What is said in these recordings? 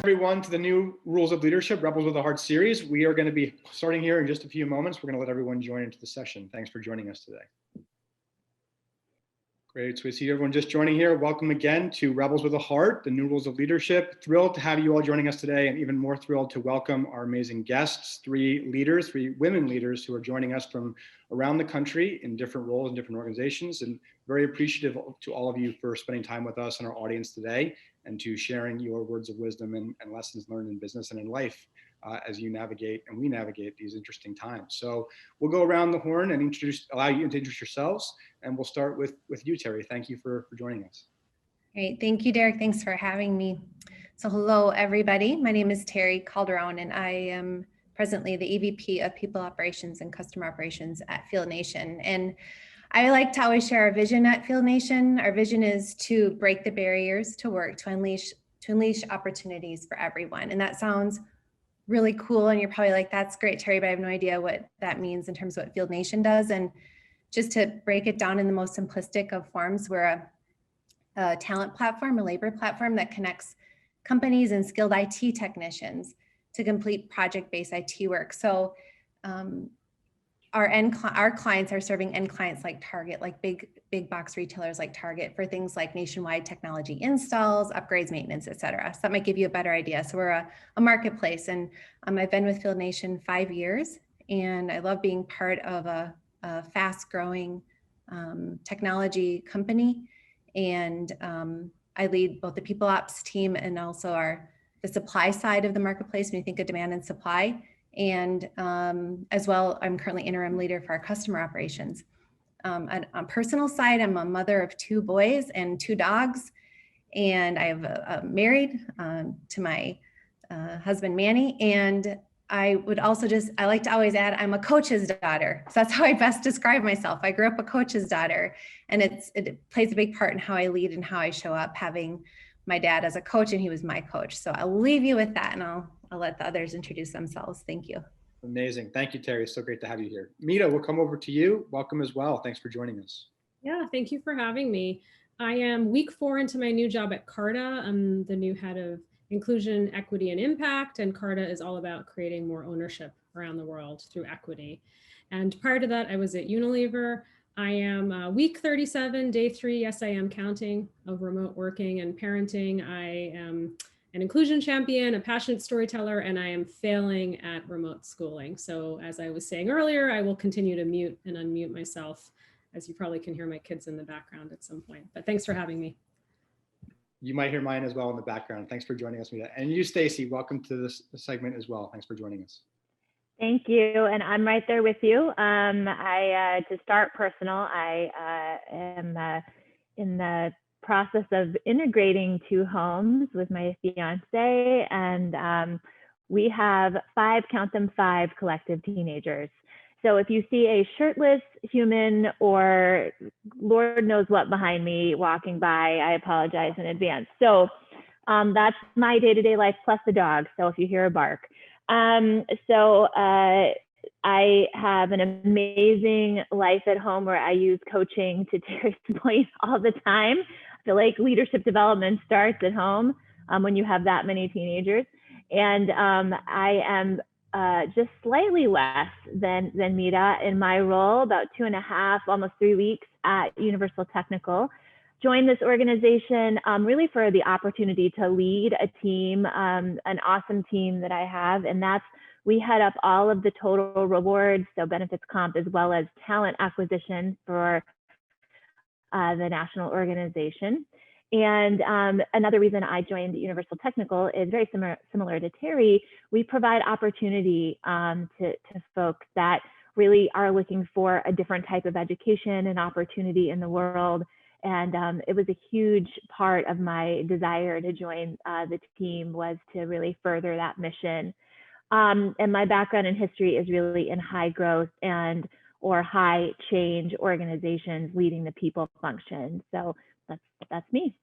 Everyone to the new Rules of Leadership, Rebels with a Heart series. We are going to be starting here in just a few moments. We're going to let everyone join into the session. Thanks for joining us today. Great, so we see everyone just joining here. Welcome again to Rebels with a Heart, the new Rules of Leadership. Thrilled to have you all joining us today, and even more thrilled to welcome our amazing guests, three women leaders who are joining us from around the country in different roles in different organizations, and very appreciative to all of you for spending time with us and our audience today, and to sharing your words of wisdom and lessons learned in business and in life as you navigate and we navigate these interesting times. So we'll go around the horn and allow you to introduce yourselves, and we'll start with you, Teri. Thank you for joining us. Great, thank you, Derek. Thanks for having me. So hello, everybody. My name is Teri Calderon, and I am presently the EVP of People Operations and Customer Operations at Field Nation. And I like to always share our vision at Field Nation. Our vision is to break the barriers to work, to unleash opportunities for everyone. And that sounds really cool. And you're probably like, that's great, Teri, but I have no idea what that means in terms of what Field Nation does. And just to break it down in the most simplistic of forms, we're a talent platform, a labor platform that connects companies and skilled IT technicians to complete project-based IT work. So our clients are serving end clients like Target, like big box retailers like Target, for things like nationwide technology installs, upgrades, maintenance, et cetera. So that might give you a better idea. So we're a marketplace, and I've been with Field Nation 5 years, and I love being part of a fast-growing technology company. And I lead both the people ops team and also the supply side of the marketplace when you think of demand and supply. And as well, I'm currently interim leader for our customer operations. On a personal side, I'm a mother of 2 boys and 2 dogs. And I have married to my husband, Manny. And I like to always add, I'm a coach's daughter. So that's how I best describe myself. I grew up a coach's daughter, and it plays a big part in how I lead and how I show up, having my dad as a coach, and he was my coach. So I'll leave you with that, and I'll let the others introduce themselves. Thank you. Amazing. Thank you, Teri. So great to have you here. Mita, we'll come over to you. Welcome as well. Thanks for joining us. Yeah, thank you for having me. I am week 4 into my new job at Carta. I'm the new head of inclusion, equity, and impact, and Carta is all about creating more ownership around the world through equity. And prior to that, I was at Unilever. I am week 37, day 3, yes, I am counting, of remote working and parenting. I am an inclusion champion, a passionate storyteller, and I am failing at remote schooling. So as I was saying earlier, I will continue to mute and unmute myself, as you probably can hear my kids in the background at some point. But thanks for having me. You might hear mine as well in the background. Thanks for joining us, Mita. And you, Stacie, welcome to this segment as well. Thanks for joining us. Thank you, and I'm right there with you. To start personal, I am in the process of integrating 2 homes with my fiance, and we have 5, count them 5, collective teenagers. So if you see a shirtless human or Lord knows what behind me walking by, I apologize in advance. So that's my day-to-day life plus the dog. So if you hear a bark. I have an amazing life at home where I use coaching, to Teri's point, all the time. I feel like leadership development starts at home when you have that many teenagers. And I am just slightly less than Mita in my role, about 2.5, almost 3 weeks at Universal Technical. Joined this organization really for the opportunity to lead a team, an awesome team that I have, and we head up all of the total rewards, so benefits comp, as well as talent acquisition for the national organization. And another reason I joined Universal Technical is very similar to Teri. We provide opportunity to folks that really are looking for a different type of education and opportunity in the world. And it was a huge part of my desire to join the team, was to really further that mission. And my background and history is really in high growth or high change organizations leading the people function. So that's me.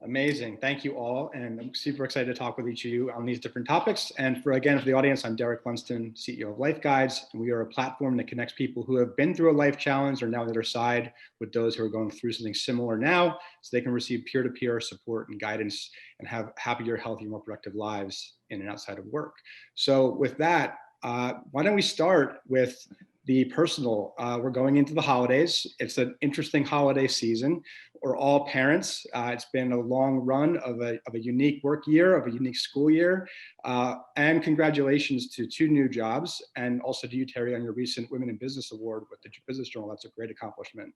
Amazing. Thank you all. And I'm super excited to talk with each of you on these different topics. And for the audience, I'm Lundsten, CEO of LifeGuides. And we are a platform that connects people who have been through a life challenge or now on the other side with those who are going through something similar now, so they can receive peer-to-peer support and guidance and have happier, healthier, more productive lives in and outside of work. So with that, why don't we start with the personal. We're going into the holidays. It's an interesting holiday season. We're all parents. It's been a long run of a unique work year, of a unique school year. And congratulations to 2 new jobs, and also to you, Teri, on your recent Women in Business Award with the Business Journal. That's a great accomplishment.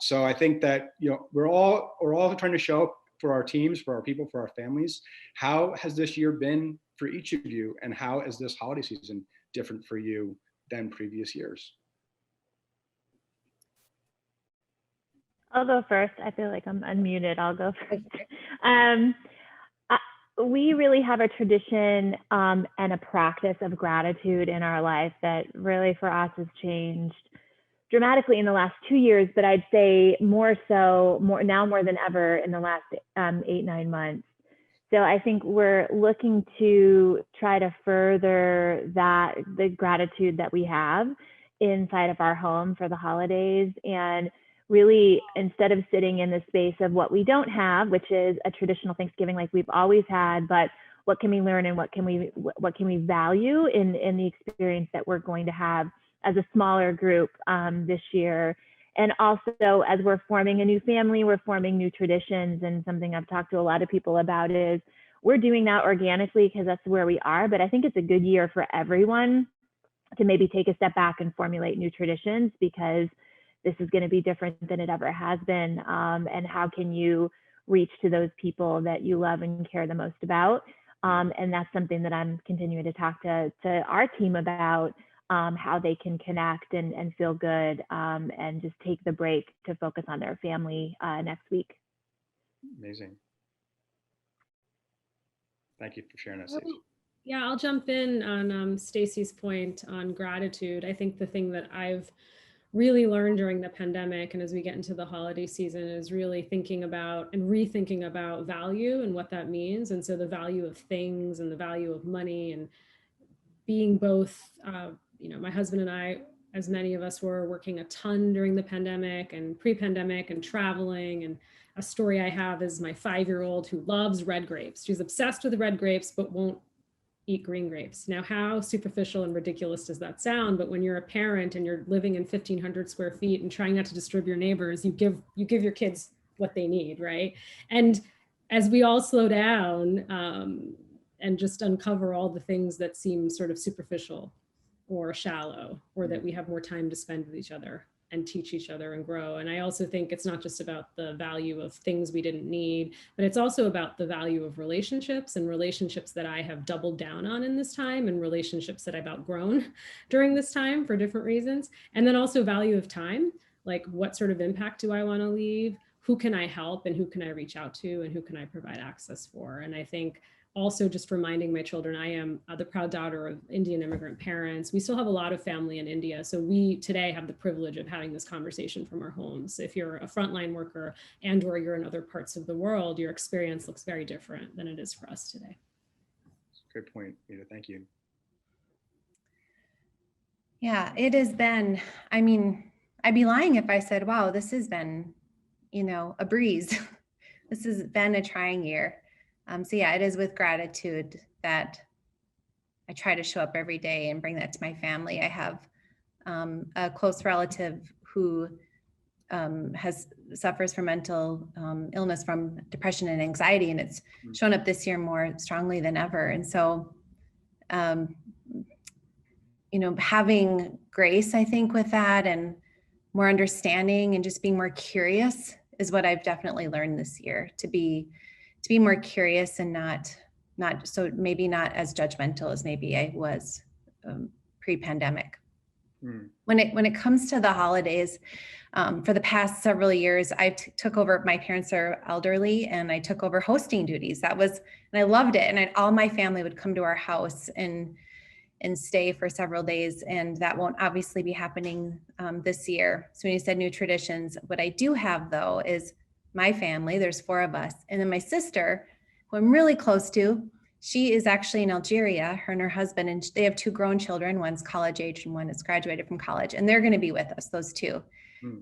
So I think that we're all trying to show up for our teams, for our people, for our families. How has this year been for each of you, and how is this holiday season different for you than previous years? I'll go first. I feel like I'm unmuted. I'll go first. We really have a tradition and a practice of gratitude in our life that really for us has changed dramatically in the last 2 years, but I'd say more than ever in the last 8-9 months. So I think we're looking to try to further the gratitude that we have inside of our home for the holidays, and really, instead of sitting in the space of what we don't have, which is a traditional Thanksgiving like we've always had, but what can we learn and what can we value in the experience that we're going to have as a smaller group this year. And also, as we're forming a new family, we're forming new traditions. And something I've talked to a lot of people about is we're doing that organically because that's where we are. But I think it's a good year for everyone to maybe take a step back and formulate new traditions, because this is going to be different than it ever has been. And how can you reach to those people that you love and care the most about? And that's something that I'm continuing to talk to our team about. How they can connect and feel good and just take the break to focus on their family next week. Amazing. Thank you for sharing that, Stacie. Yeah, I'll jump in on Stacie's point on gratitude. I think the thing that I've really learned during the pandemic and as we get into the holiday season is really thinking about and rethinking about value and what that means. And so the value of things and the value of money, and being both, my husband and I, as many of us were, working a ton during the pandemic and pre-pandemic and traveling. And a story I have is my 5-year-old who loves red grapes. She's obsessed with red grapes, but won't eat green grapes. Now, how superficial and ridiculous does that sound? But when you're a parent and you're living in 1,500 square feet and trying not to disturb your neighbors, you give your kids what they need, right? And as we all slow down and just uncover all the things that seem sort of superficial or shallow, or that we have more time to spend with each other and teach each other and grow. And I also think it's not just about the value of things we didn't need, but it's also about the value of relationships, and relationships that I have doubled down on in this time, and relationships that I've outgrown during this time for different reasons. And then also value of time, like what sort of impact do I want to leave? Who can I help, and who can I reach out to, and who can I provide access for? And I think also just reminding my children, I am the proud daughter of Indian immigrant parents. We still have a lot of family in India. So we today have the privilege of having this conversation from our homes. If you're a frontline worker and or you're in other parts of the world, your experience looks very different than it is for us today. Good point, Mita. Thank you. Yeah, it has been, I'd be lying if I said, wow, this has been, a breeze. This has been a trying year. So yeah, it is with gratitude that I try to show up every day and bring that to my family. I have a close relative who suffers from mental illness, from depression and anxiety, and it's shown up this year more strongly than ever. And so, having grace, I think, with that, and more understanding and just being more curious is what I've definitely learned this year, to be more curious and not so maybe not as judgmental as maybe I was pre-pandemic. When it comes to the holidays, for the past several years, I took over. My parents are elderly, and I took over hosting duties. And I loved it. And all my family would come to our house and stay for several days. And that won't obviously be happening this year. So when you said new traditions, what I do have though is my family, there's 4 of us. And then my sister, who I'm really close to, she is actually in Algeria, her and her husband, and they have 2 grown children. One's college age and one has graduated from college, and they're going to be with us, those 2.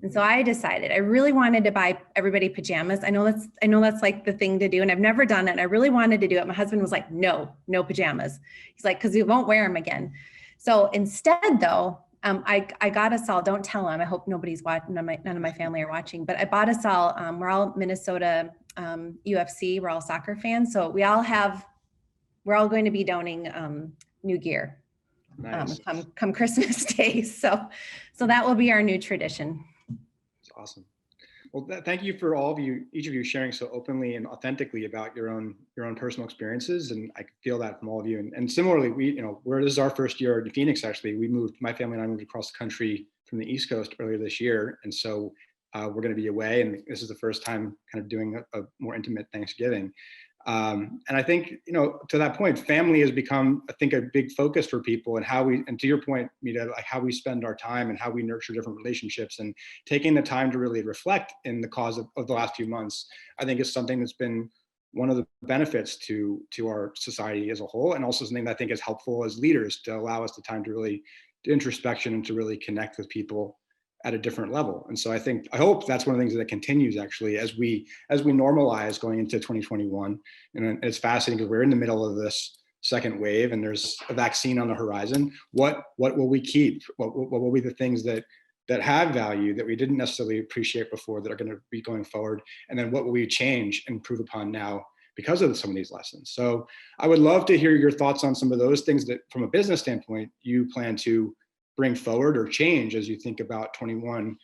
And so I decided I really wanted to buy everybody pajamas. I know that's like the thing to do, and I've never done it. And I really wanted to do it. My husband was like, no pajamas. He's like, because we won't wear them again. So instead, though, I got us all. Don't tell them. I hope nobody's watching. None of my family are watching. But I bought us all. We're all Minnesota UFC. We're all soccer fans. So we're all going to be donning new gear. Nice. Come Christmas Day. So that will be our new tradition. That's awesome. Well, thank you for each of you sharing so openly and authentically about your own personal experiences. And I feel that from all of you. And similarly, this is our first year in Phoenix, actually. My family and I moved across the country from the East Coast earlier this year. And so we're going to be away. And this is the first time kind of doing a more intimate Thanksgiving. And I think, to that point, family has become, I think, a big focus for people, and and to your point, Mita, like how we spend our time and how we nurture different relationships, and taking the time to really reflect in the cause of the last few months, I think is something that's been one of the benefits to our society as a whole, and also something that I think is helpful as leaders to allow us the time to really do introspection and to really connect with people at a different level. And so I hope that's one of the things that continues actually as we normalize going into 2021. And it's fascinating because we're in the middle of this second wave and there's a vaccine on the horizon. What will we keep? What will be the things that have value that we didn't necessarily appreciate before that are going to be going forward? And then what will we change and improve upon now because of some of these lessons? So I would love to hear your thoughts on some of those things that from a business standpoint, you plan to bring forward or change as you think about 21,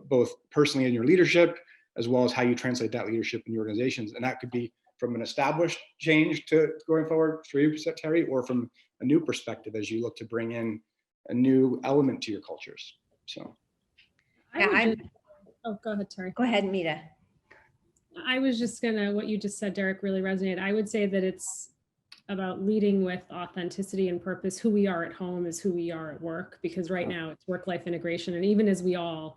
both personally in your leadership, as well as how you translate that leadership in your organizations. And that could be from an established change to going forward for you, Teri, or from a new perspective as you look to bring in a new element to your cultures. So. Go ahead, Teri. Go ahead, Mita. I was just what you just said, Derek, really resonated. I would say that it's about leading with authenticity and purpose. Who we are at home is who we are at work, because right now it's work-life integration. And even as we all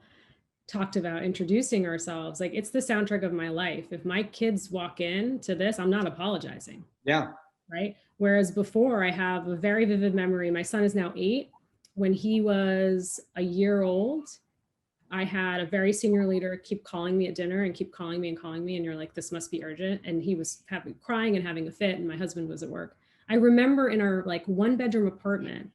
talked about introducing ourselves, like it's the soundtrack of my life. If my kids walk into this, I'm not apologizing. Yeah. Right. Whereas before, I have a very vivid memory. My son is now 8. When he was a year old, I had a very senior leader keep calling me at dinner and keep calling me. And you're like, this must be urgent. And he was crying and having a fit. And my husband was at work. I remember in our 1-bedroom apartment,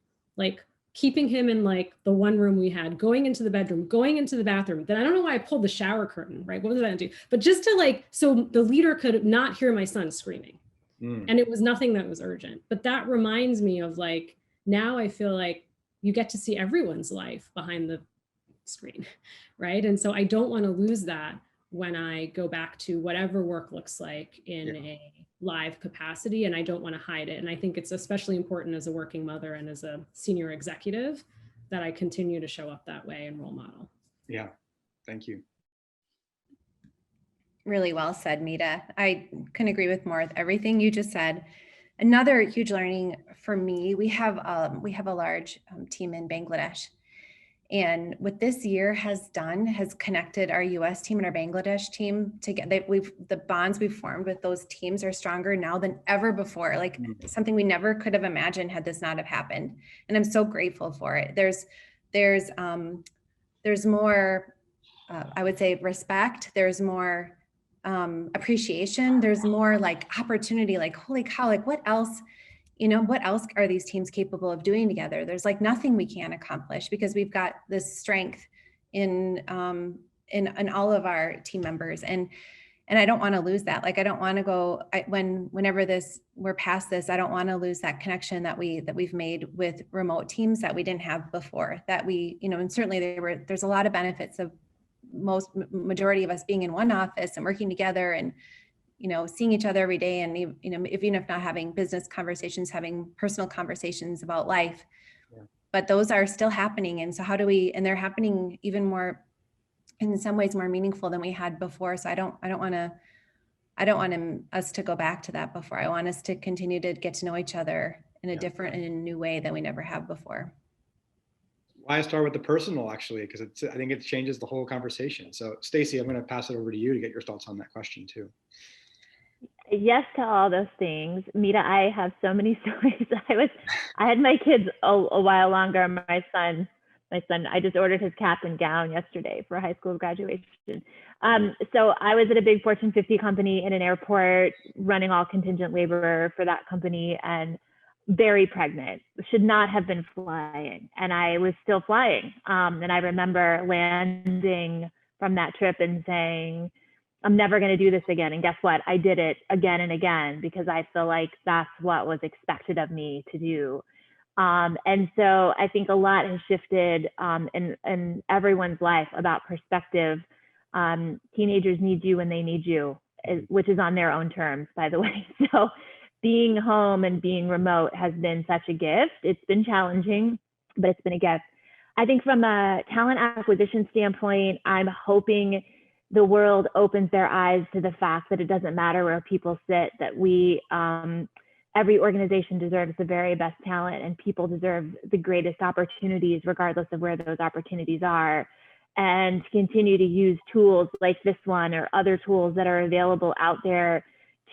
keeping him in the one room we had, going into the bedroom, going into the bathroom. Then I don't know why I pulled the shower curtain, right? What was that do? But just to so the leader could not hear my son screaming. And it was nothing that was urgent. But that reminds me of now I feel like you get to see everyone's life behind the screen, right? And so I don't want to lose that when I go back to whatever work looks like in a live capacity, and I don't want to hide it. And I think it's especially important as a working mother and as a senior executive that I continue to show up that way and role model. Yeah, thank you. Really well said, Mita. I couldn't agree with more with everything you just said. Another huge learning for me, we have a large team in Bangladesh. And what this year has done has connected our US team and our Bangladesh team together. The bonds we've formed with those teams are stronger now than ever before, something we never could have imagined had this not have happened. And I'm so grateful for it. There's more, I would say, respect. There's more appreciation. There's more opportunity, holy cow, what else? What else are these teams capable of doing together? There's nothing we can't accomplish because we've got this strength in all of our team members. And I don't want to lose that. I don't want to go whenever we're past this, I don't want to lose that connection that we've made with remote teams that we didn't have before, that we, and certainly there's a lot of benefits of majority of us being in one office and working together and seeing each other every day, and even if not having business conversations, having personal conversations about life, but those are still happening. And so and they're happening even more, in some ways more meaningful than we had before. So I don't want us to go back to that before. I want us to continue to get to know each other in a different and a new way that we never have before. Why I start with the personal, actually, because I think it changes the whole conversation. So Stacie, I'm going to pass it over to you to get your thoughts on that question too. Yes to all those things. Mita, I have so many stories. I had my kids a while longer. My son, I just ordered his cap and gown yesterday for high school graduation. So I was at a big Fortune 50 company in an airport, running all contingent labor for that company, and very pregnant, should not have been flying. And I was still flying. And I remember landing from that trip and saying, I'm never going to do this again. And guess what? I did it again and again because I feel like that's what was expected of me to do. And so I think a lot has shifted in everyone's life about perspective. Teenagers need you when they need you, which is on their own terms, by the way. So being home and being remote has been such a gift. It's been challenging, but it's been a gift. I think from a talent acquisition standpoint, I'm hoping the world opens their eyes to the fact that it doesn't matter where people sit, that every organization deserves the very best talent, and people deserve the greatest opportunities regardless of where those opportunities are, and continue to use tools like this one or other tools that are available out there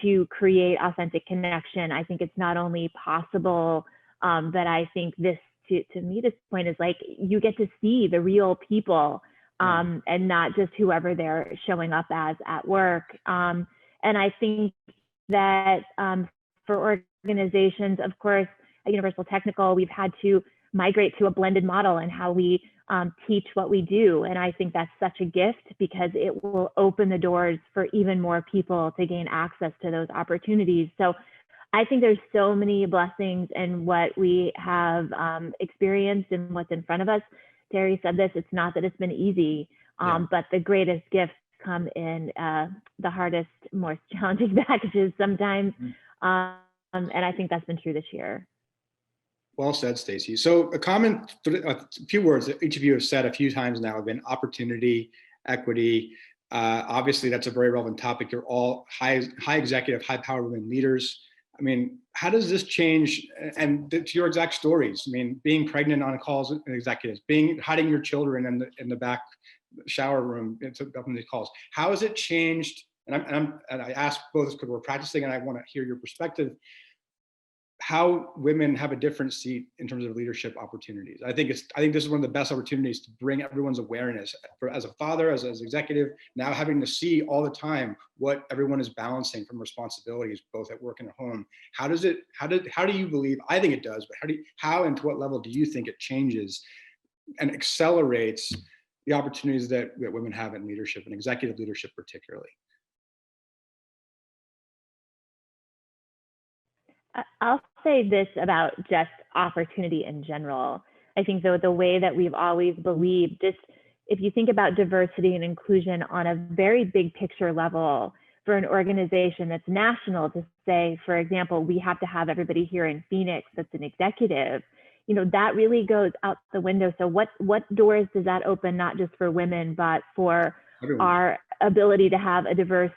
to create authentic connection. I think it's not only possible, but I think this, to me, this point is like, you get to see the real people, and not just whoever they're showing up as at work. And I think that for organizations, of course, at Universal Technical, we've had to migrate to a blended model in how we teach what we do. And I think that's such a gift because it will open the doors for even more people to gain access to those opportunities. So I think there's so many blessings in what we have experienced and what's in front of us. Teri said this, it's not that it's been easy, but the greatest gifts come in the hardest, most challenging packages sometimes. And I think that's been true this year. Well said, Stacie. So a few words that each of you have said a few times now have been opportunity, equity. Obviously, that's a very relevant topic. You're all high executive, high power women leaders. I mean, how does this change? And to your exact stories, I mean, being pregnant on calls with executives, hiding your children in the back shower room up in these calls. How has it changed? And I ask both because we're practicing, and I want to hear your perspective. How women have a different seat in terms of leadership opportunities. I think this is one of the best opportunities to bring everyone's awareness as a father, as an executive, now having to see all the time what everyone is balancing from responsibilities, both at work and at home. How do you believe, I think it does, but how and to what level do you think it changes and accelerates the opportunities that women have in leadership and executive leadership particularly? I'll say this about just opportunity in general. I think the way that we've always believed, just if you think about diversity and inclusion on a very big picture level for an organization that's national, to say, for example, we have to have everybody here in Phoenix that's an executive, that really goes out the window. So what doors does that open, not just for women, but for everyone? Our ability to have a diverse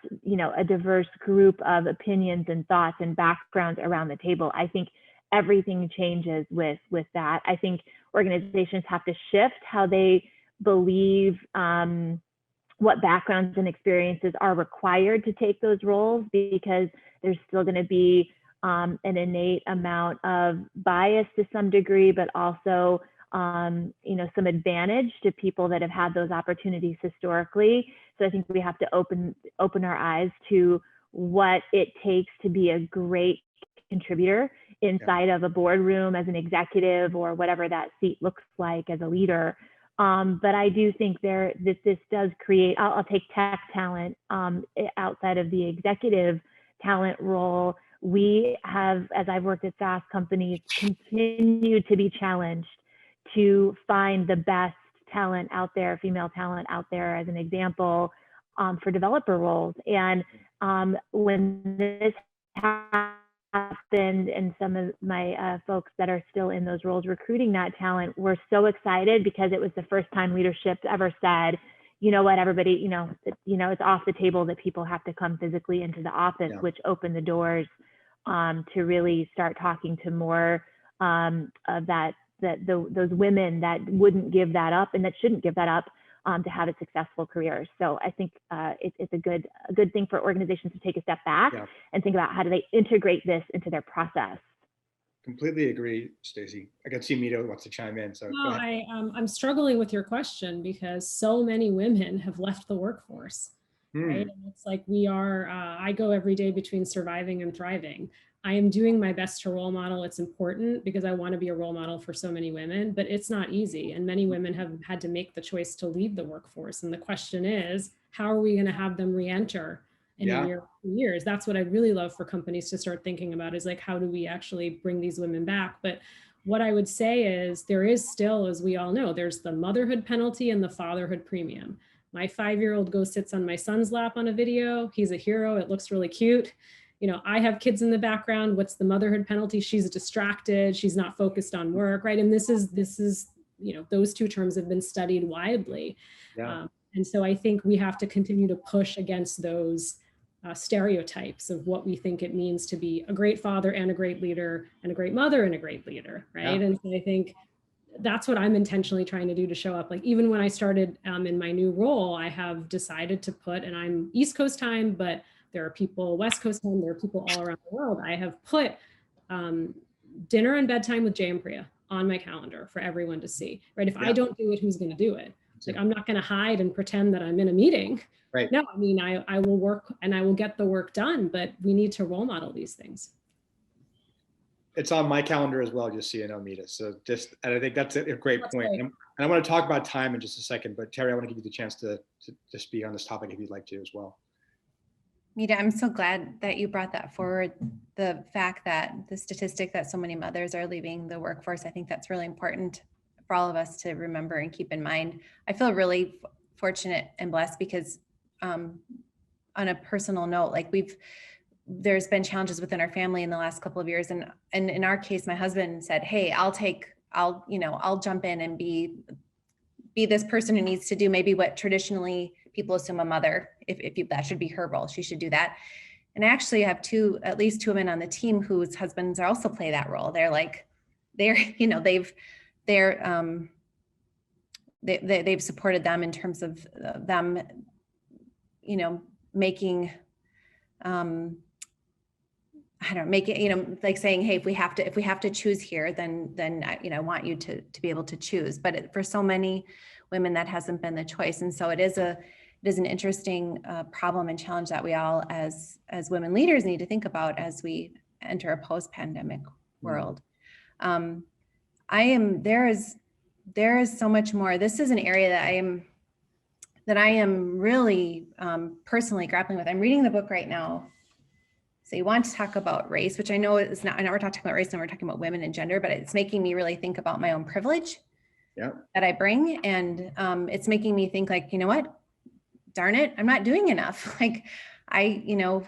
group of opinions and thoughts and backgrounds around the table. I think everything changes with that. I think organizations have to shift how they believe what backgrounds and experiences are required to take those roles, because there's still going to be an innate amount of bias to some degree, but also some advantage to people that have had those opportunities historically. So I think we have to open our eyes to what it takes to be a great contributor inside of a boardroom as an executive, or whatever that seat looks like as a leader. But I do think this does create, I'll take tech talent outside of the executive talent role. We have, as I've worked at SaaS companies, continued to be challenged to find the best talent out there, female talent out there, as an example, for developer roles. And when this happened, and some of my folks that are still in those roles recruiting that talent were so excited, because it was the first time leadership ever said, you know what, everybody, it's off the table that people have to come physically into the office, which opened the doors to really start talking to more of that those women that wouldn't give that up and that shouldn't give that up to have a successful career. So I think it's a good thing for organizations to take a step back and think about how do they integrate this into their process. Completely agree, Stacie. I can see Mita wants to chime in. So no, I'm struggling with your question because so many women have left the workforce. Right? And it's like I go every day between surviving and thriving. I am doing my best to role model. It's important because I want to be a role model for so many women, but it's not easy. And many women have had to make the choice to leave the workforce. And the question is, how are we going to have them re-enter in a year, 2 years? That's what I'd really love for companies to start thinking about, is like, how do we actually bring these women back? But what I would say is there is still, as we all know, there's the motherhood penalty and the fatherhood premium. My 5-year-old goes sits on my son's lap on a video. He's a hero. It looks really cute. You know, I have kids in the background. What's the motherhood penalty? She's distracted. She's not focused on work, right? And this is, you know, those two terms have been studied widely. And so I think we have to continue to push against those stereotypes of what we think it means to be a great father and a great leader and a great mother and a great leader, right? And so I think that's what I'm intentionally trying to do to show up. Like, even when I started in my new role, I have decided to put, and I'm East Coast time, but there are people West Coast time, there are people all around the world. I have put dinner and bedtime with Jay and Priya on my calendar for everyone to see, right? If I don't do it, who's going to do it? Like, I'm not going to hide and pretend that I'm in a meeting. Right. No, I mean, I will work and I will get the work done, but we need to role model these things. It's on my calendar as well, just so you know, Mita. So and I think that's a great point. And I want to talk about time in just a second, but Teri, I want to give you the chance to speak on this topic if you'd like to as well. Mita, I'm so glad that you brought that forward. The fact that the statistic that so many mothers are leaving the workforce, I think that's really important for all of us to remember and keep in mind. I feel really fortunate and blessed because on a personal note, like there's been challenges within our family in the last couple of years. And in our case, my husband said, hey, I'll jump in and be this person who needs to do maybe what traditionally people assume a mother, if that should be her role, she should do that. And I actually have at least two women on the team whose husbands also play that role. They've supported them in terms of them, making, like saying, hey, if we have to choose here, then I want you to be able to choose. But for so many women, that hasn't been the choice. And so it is an interesting problem and challenge that we all as women leaders need to think about as we enter a post-pandemic world. There is so much more. This is an area that I am really personally grappling with. I'm reading the book right now. So you want to talk about race, which I know is not, I know we're talking about race and we're talking about women and gender, but it's making me really think about my own privilege that I bring. And it's making me think, like, you know what, darn it, I'm not doing enough. Like I need to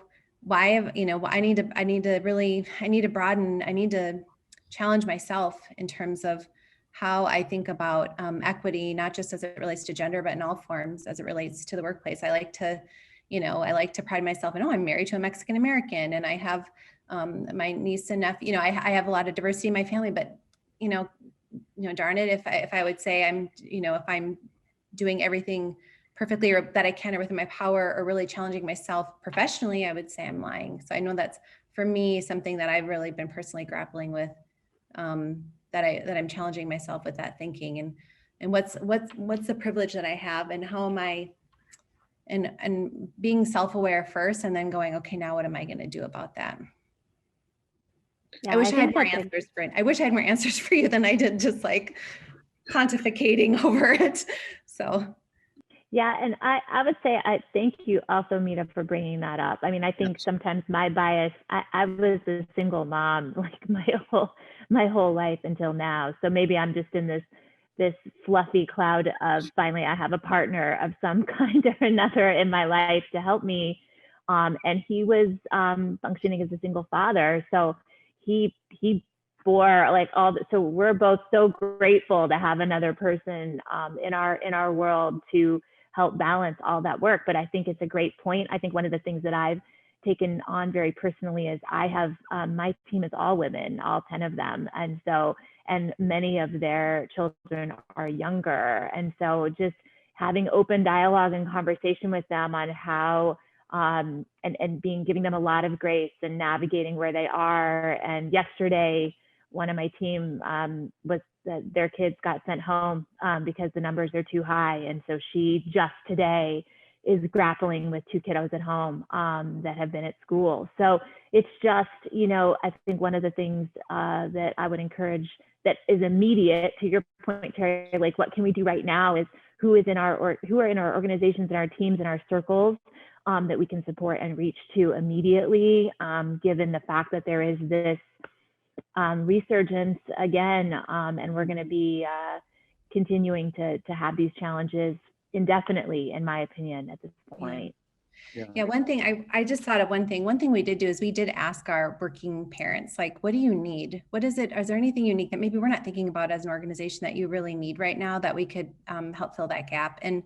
broaden, I need to challenge myself in terms of how I think about equity, not just as it relates to gender, but in all forms as it relates to the workplace. I like to pride myself in, I'm married to a Mexican American, and I have my niece and nephew, I have a lot of diversity in my family, but darn it, if I would say if I'm doing everything perfectly or that I can or within my power or really challenging myself professionally, I would say I'm lying. So I know that's, for me, something that I've really been personally grappling with, that I'm challenging myself with that thinking, and what's the privilege that I have, and how am I, and being self-aware first, and then going, okay, now what am I going to do about that? I wish I had more answers for it. I wish I had more answers for you than I did just like pontificating over it. So. Yeah, and I would say I thank you also, Mita, for bringing that up. I mean, I think sometimes my bias, I was a single mom like my whole life until now. So maybe I'm just in this fluffy cloud of finally I have a partner of some kind or another in my life to help me. And he was functioning as a single father. So he bore like so we're both so grateful to have another person in our world to help balance all that work. But I think it's a great point. I think one of the things that I've taken on very personally is I have, my team is all women, all 10 of them. And and many of their children are younger. And so just having open dialogue and conversation with them on how, and giving them a lot of grace and navigating where they are. And yesterday, one of my team was their kids got sent home because the numbers are too high. And so she just today is grappling with 2 kiddos at home that have been at school. So it's just, I think one of the things that I would encourage that is immediate, to your point, Teri, like what can we do right now is who are in our organizations and our teams and our circles that we can support and reach to immediately, given the fact that there is this resurgence again, and we're going to be continuing to have these challenges indefinitely, in my opinion, at this point. Yeah, one thing I just thought of one thing we did do is we did ask our working parents, like, what do you need? What is it? Is there anything unique that maybe we're not thinking about as an organization that you really need right now that we could help fill that gap? And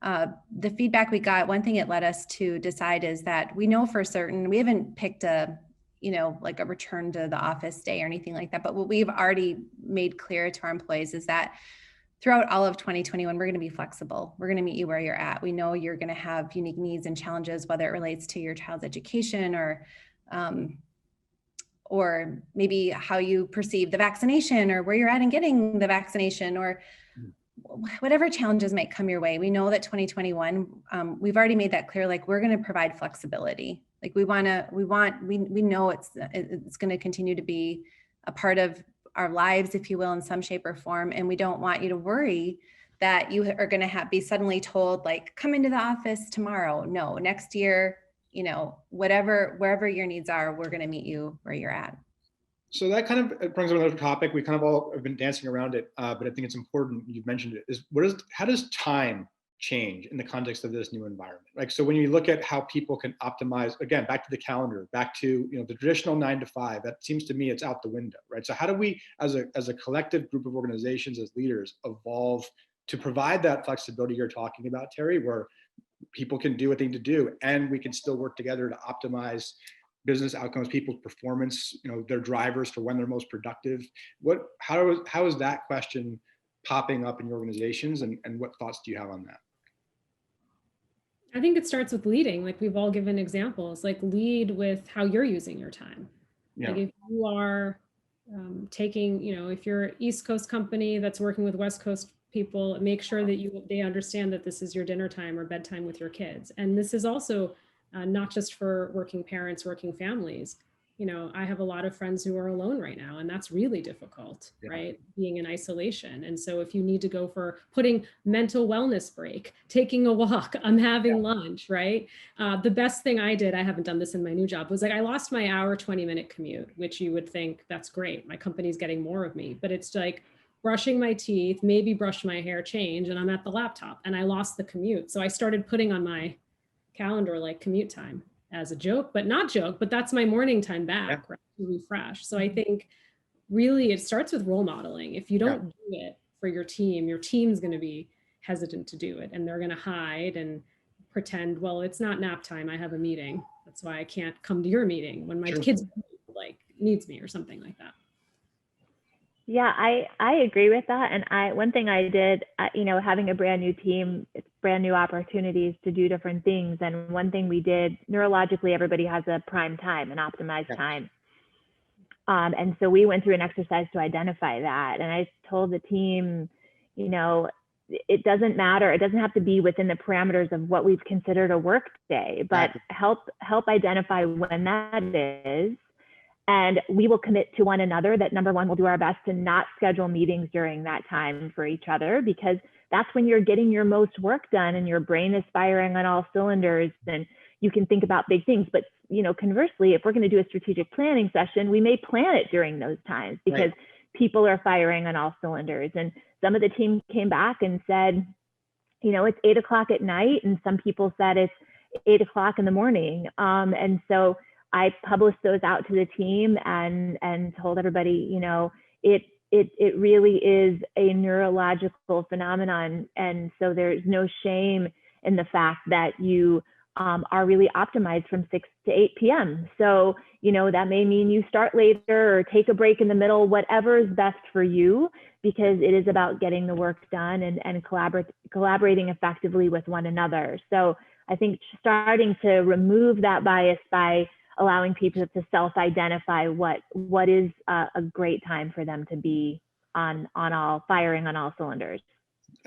the feedback we got, one thing it led us to decide is that we know for certain, we haven't picked like a return to the office day or anything like that. But what we've already made clear to our employees is that throughout all of 2021, we're going to be flexible. We're going to meet you where you're at. We know you're going to have unique needs and challenges, whether it relates to your child's education or maybe how you perceive the vaccination or where you're at in getting the vaccination or whatever challenges might come your way. We know that 2021, we've already made that clear, like we're going to provide flexibility. Like we know it's going to continue to be a part of our lives, if you will, in some shape or form. And we don't want you to worry that you are going to be suddenly told, like, come into the office tomorrow. No, next year, wherever your needs are, we're going to meet you where you're at. So that kind of brings up another topic. We kind of all have been dancing around it, but I think it's important. You've mentioned it. How does time change in the context of this new environment? Like, so when you look at how people can optimize, again, back to the calendar, back to the traditional 9 to 5, that seems to me it's out the window, right? So how do we, as a collective group of organizations, as leaders, evolve to provide that flexibility you're talking about, Teri, where people can do what they need to do, and we can still work together to optimize business outcomes, people's performance, their drivers for when they're most productive? How is that question popping up in your organizations, and what thoughts do you have on that? I think it starts with leading. Like we've all given examples, like lead with how you're using your time. Yeah. Like if you are taking, if you're an East Coast company that's working with West Coast people, make sure that they understand that this is your dinner time or bedtime with your kids. And this is also not just for working parents, working families. I have a lot of friends who are alone right now, and that's really difficult, right? Being in isolation. And so if you need to go for putting mental wellness break, taking a walk, I'm having lunch, right? The best thing I did, I haven't done this in my new job, was like I lost my hour, 20-minute commute, which you would think that's great. My company's getting more of me, but it's like brushing my teeth, maybe brush my hair, change, and I'm at the laptop and I lost the commute. So I started putting on my calendar like commute time as a joke, but that's my morning time back, right, to refresh. So I think really it starts with role modeling. If you don't do it for your team's going to be hesitant to do it, and they're going to hide and pretend, well, it's not nap time, I have a meeting, that's why I can't come to your meeting when my kids needs me or something like that. Yeah, I agree with that. And one thing I did, having a brand new team, it's brand new opportunities to do different things. And one thing we did, neurologically, everybody has a prime time, an optimized time. And so we went through an exercise to identify that. And I told the team, it doesn't matter. It doesn't have to be within the parameters of what we've considered a work day, but help identify when that is. And we will commit to one another that, number one, we'll do our best to not schedule meetings during that time for each other, because that's when you're getting your most work done and your brain is firing on all cylinders and you can think about big things. But, conversely, if we're going to do a strategic planning session, we may plan it during those times because people are firing on all cylinders. And some of the team came back and said, it's 8 o'clock at night. And some people said it's 8 o'clock in the morning. And so I published those out to the team and told everybody, it really is a neurological phenomenon. And so there's no shame in the fact that you are really optimized from 6 to 8 p.m. So, that may mean you start later or take a break in the middle, whatever is best for you, because it is about getting the work done and collaborating effectively with one another. So I think starting to remove that bias by allowing people to self-identify what is a great time for them to be firing on all cylinders.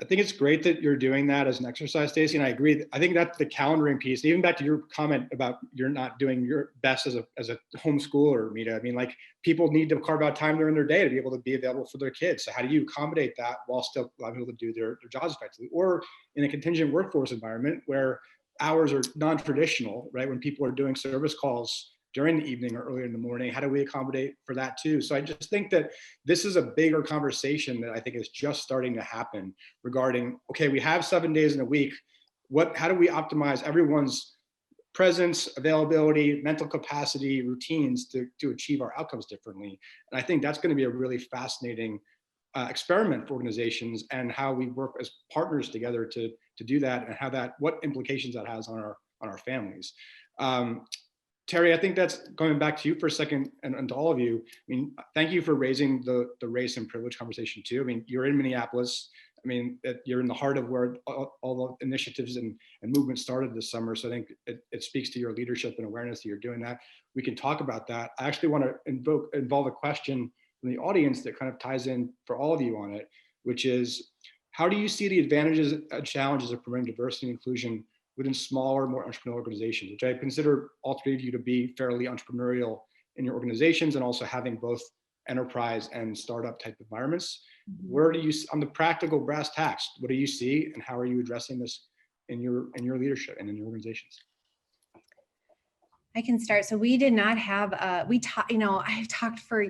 I think it's great that you're doing that as an exercise, Stacie, and I agree. I think that's the calendaring piece. Even back to your comment about you're not doing your best as a homeschooler, Mita. I mean, like, people need to carve out time during their day to be able to be available for their kids. So how do you accommodate that while still allowing people to do their jobs effectively? Or in a contingent workforce environment where hours are non-traditional, right? When people are doing service calls during the evening or earlier in the morning, how do we accommodate for that too? So I just think that this is a bigger conversation that I think is just starting to happen regarding, okay, we have 7 days in a week. How do we optimize everyone's presence, availability, mental capacity, routines to achieve our outcomes differently? And I think that's going to be a really fascinating experiment for organizations, and how we work as partners together to do that, and what implications that has on our families. Teri, I think that's going back to you for a second, and to all of you. I mean, thank you for raising the race and privilege conversation too. I mean, you're in Minneapolis. I mean, you're in the heart of where all the initiatives and movements started this summer. So I think it speaks to your leadership and awareness that you're doing that. We can talk about that. I actually want to involve a question from the audience that kind of ties in for all of you on it, which is, how do you see the advantages and challenges of promoting diversity and inclusion within smaller, more entrepreneurial organizations, which I consider all three of you to be fairly entrepreneurial in your organizations, and also having both enterprise and startup type environments? Mm-hmm. Where do you, on the practical brass tacks, what do you see, and how are you addressing this in your leadership and in your organizations? I can start. So we did not have, I've talked for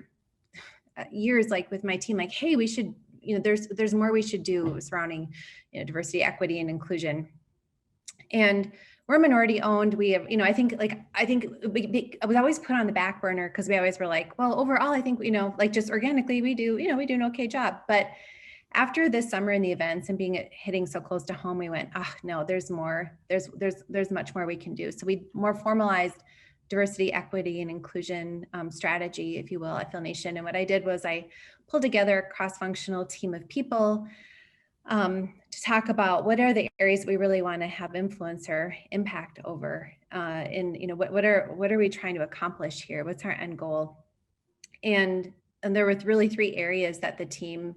years, like with my team, like, hey, we should, there's more we should do surrounding, diversity, equity, and inclusion. And we're minority owned. We have, I think it was always put on the back burner because we always were like, well, overall, I think, like just organically, we do an okay job. But after this summer and the events and hitting so close to home, we went, no, there's more, there's much more we can do. So we more formalized diversity, equity, and inclusion strategy, if you will, at FilNation. And what I did was I pulled together a cross-functional team of people to talk about what are the areas we really want to have influence or impact over, and what are we trying to accomplish here? What's our end goal? And there were really three areas that the team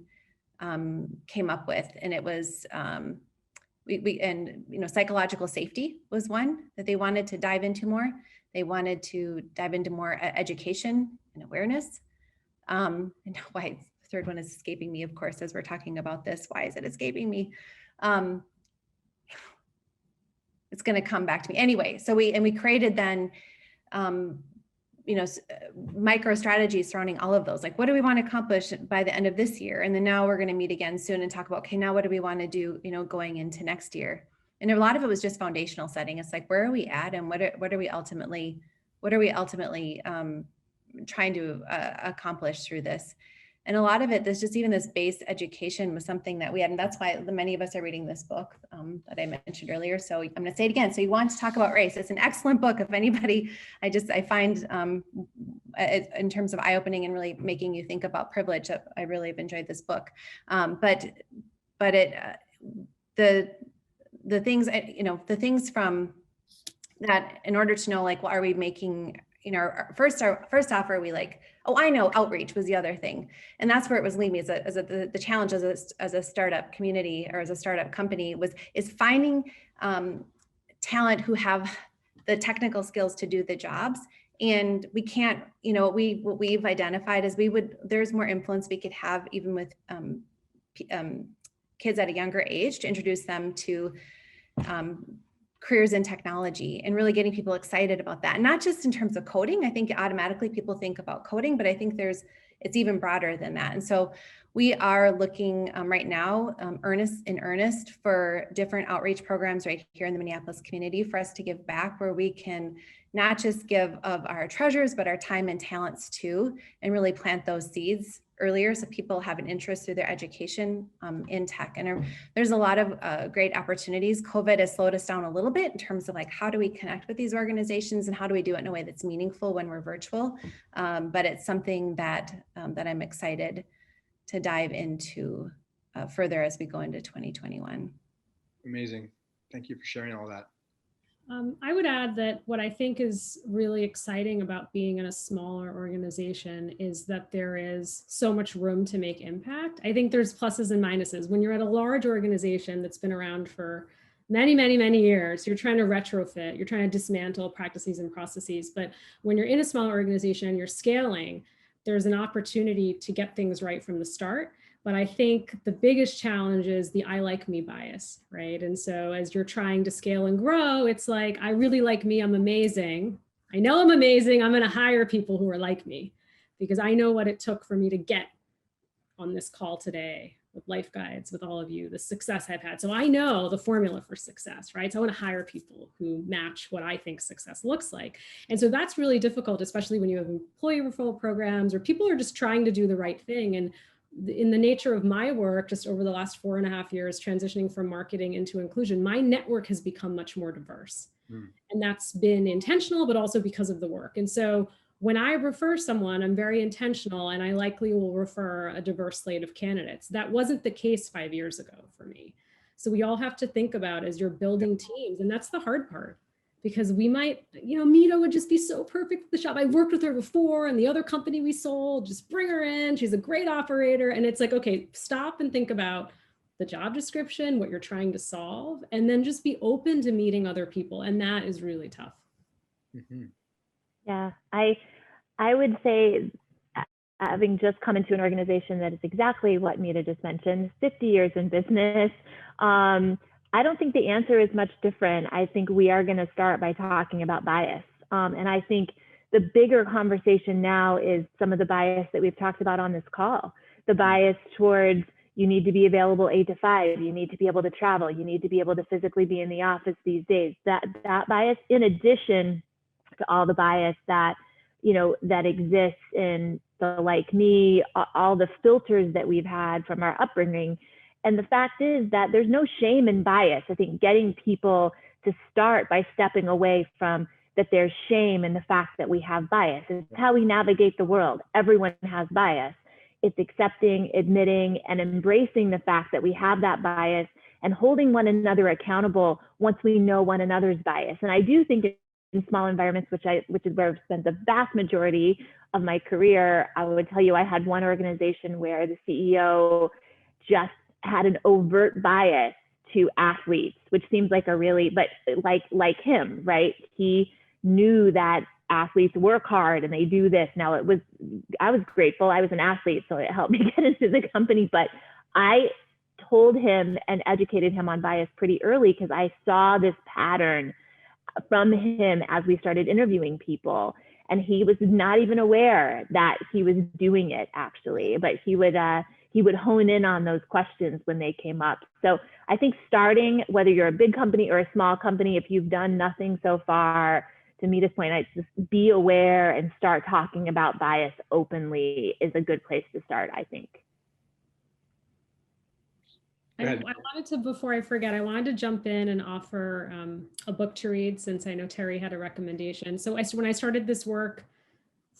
came up with, and it was psychological safety was one that they wanted to dive into more. They wanted to dive into more education and awareness. And why the third one is escaping me, of course, as we're talking about this. Why is it escaping me? It's going to come back to me anyway. So we created then, micro strategies surrounding all of those. Like, what do we want to accomplish by the end of this year? And then now we're going to meet again soon and talk about, okay, now what do we want to do, going into next year? And a lot of it was just foundational setting. It's like, where are we at, and what are we ultimately trying to accomplish through this? And a lot of it, there's just even this base education was something that we had, and that's why many of us are reading this book that I mentioned earlier. So I'm going to say it again. So you want to talk about race? It's an excellent book. If anybody, I find in terms of eye-opening and really making you think about privilege, I really have enjoyed this book. But the things from that, in order to know, like, well, are we making, first off, are we like, oh, I know, outreach was the other thing. And that's where it was leading me the challenge as a startup community or as a startup company is finding talent who have the technical skills to do the jobs. And we can't, what we've identified is there's more influence we could have even with kids at a younger age to introduce them to careers in technology and really getting people excited about that. And not just in terms of coding. I think automatically people think about coding, but I think it's even broader than that. And so we are looking right now in earnest for different outreach programs right here in the Minneapolis community for us to give back, where we can not just give of our treasures, but our time and talents too, and really plant those seeds earlier, so people have an interest through their education in tech. And there's a lot of great opportunities. COVID has slowed us down a little bit in terms of like, how do we connect with these organizations and how do we do it in a way that's meaningful when we're virtual? But it's something that, that I'm excited to dive into further as we go into 2021. Amazing. Thank you for sharing all that. I would add that what I think is really exciting about being in a smaller organization is that there is so much room to make impact. I think there's pluses and minuses. When you're at a large organization that's been around for many, many, many years, you're trying to retrofit, you're trying to dismantle practices and processes. But when you're in a smaller organization and you're scaling, there's an opportunity to get things right from the start. But I think the biggest challenge is the I like me bias, right? And so as you're trying to scale and grow, it's like, I really like me, I'm amazing. I know I'm amazing, I'm gonna hire people who are like me because I know what it took for me to get on this call today with LifeGuides, with all of you, the success I've had. So I know the formula for success, right? So I wanna hire people who match what I think success looks like. And so that's really difficult, especially when you have employee referral programs or people are just trying to do the right thing. And in the nature of my work, just over the last 4.5 years, transitioning from marketing into inclusion, my network has become much more diverse. And that's been intentional, but also because of the work. And so when I refer someone, I'm very intentional and I likely will refer a diverse slate of candidates. That wasn't the case 5 years ago for me. So we all have to think about as you're building teams, and that's the hard part. Because we might, Mita would just be so perfect at the shop. I worked with her before and the other company we sold, just bring her in. She's a great operator. And it's like, okay, stop and think about the job description, what you're trying to solve, and then just be open to meeting other people. And that is really tough. Mm-hmm. Yeah, I would say, having just come into an organization that is exactly what Mita just mentioned, 50 years in business, I don't think the answer is much different. I think we are going to start by talking about bias. And I think the bigger conversation now is some of the bias that we've talked about on this call. The bias towards you need to be available 8 to 5, you need to be able to travel, you need to be able to physically be in the office these days. That bias, in addition to all the bias that, that exists in the like me, all the filters that we've had from our upbringing. And the fact is that there's no shame in bias. I think getting people to start by stepping away from that there's shame in the fact that we have bias. It's how we navigate the world. Everyone has bias. It's accepting, admitting, and embracing the fact that we have that bias and holding one another accountable once we know one another's bias. And I do think in small environments, which is where I've spent the vast majority of my career, I would tell you I had one organization where the CEO just had an overt bias to athletes, which seems like a really, but like him, right? He knew that athletes work hard and they do this. Now I was grateful. I was an athlete, so it helped me get into the company, but I told him and educated him on bias pretty early because I saw this pattern from him as we started interviewing people. And he was not even aware that he was doing it actually, but he would hone in on those questions when they came up. So I think starting, whether you're a big company or a small company, if you've done nothing so far, to Mita's point, I just be aware and start talking about bias openly is a good place to start, I think. I wanted to, before I forget, I wanted to jump in and offer a book to read since I know Teri had a recommendation. So when I started this work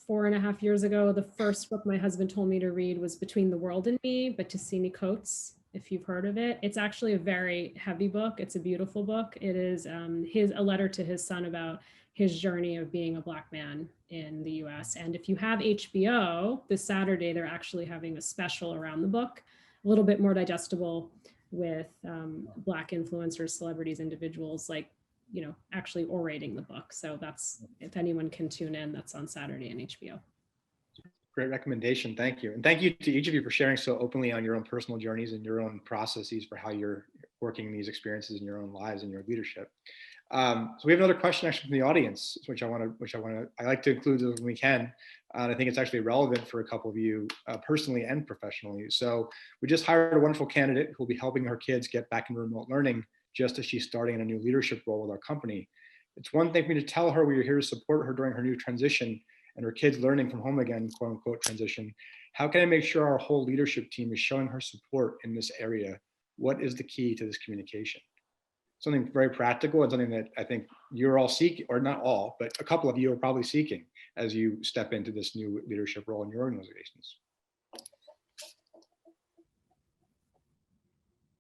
4.5 years ago, the first book my husband told me to read was Between the World and Me by Tassini Coates, if you've heard of it. It's actually a very heavy book. It's a beautiful book. It is a letter to his son about his journey of being a Black man in the US. And if you have HBO, this Saturday, they're actually having a special around the book, a little bit more digestible with Black influencers, celebrities, individuals, like, actually orating the book. So that's, if anyone can tune in, that's on Saturday on HBO. Great recommendation. Thank you. And thank you to each of you for sharing so openly on your own personal journeys and your own processes for how you're working these experiences in your own lives and your leadership. So we have another question actually from the audience, which I like to include those when we can. And I think it's actually relevant for a couple of you personally and professionally. So we just hired a wonderful candidate who will be helping her kids get back into remote learning just as she's starting in a new leadership role with our company. It's one thing for me to tell her we are here to support her during her new transition, and her kids learning from home again, quote unquote, transition, how can I make sure our whole leadership team is showing her support in this area? What is the key to this communication? Something very practical and something that I think you're all seeking, or not all, but a couple of you are probably seeking as you step into this new leadership role in your organizations.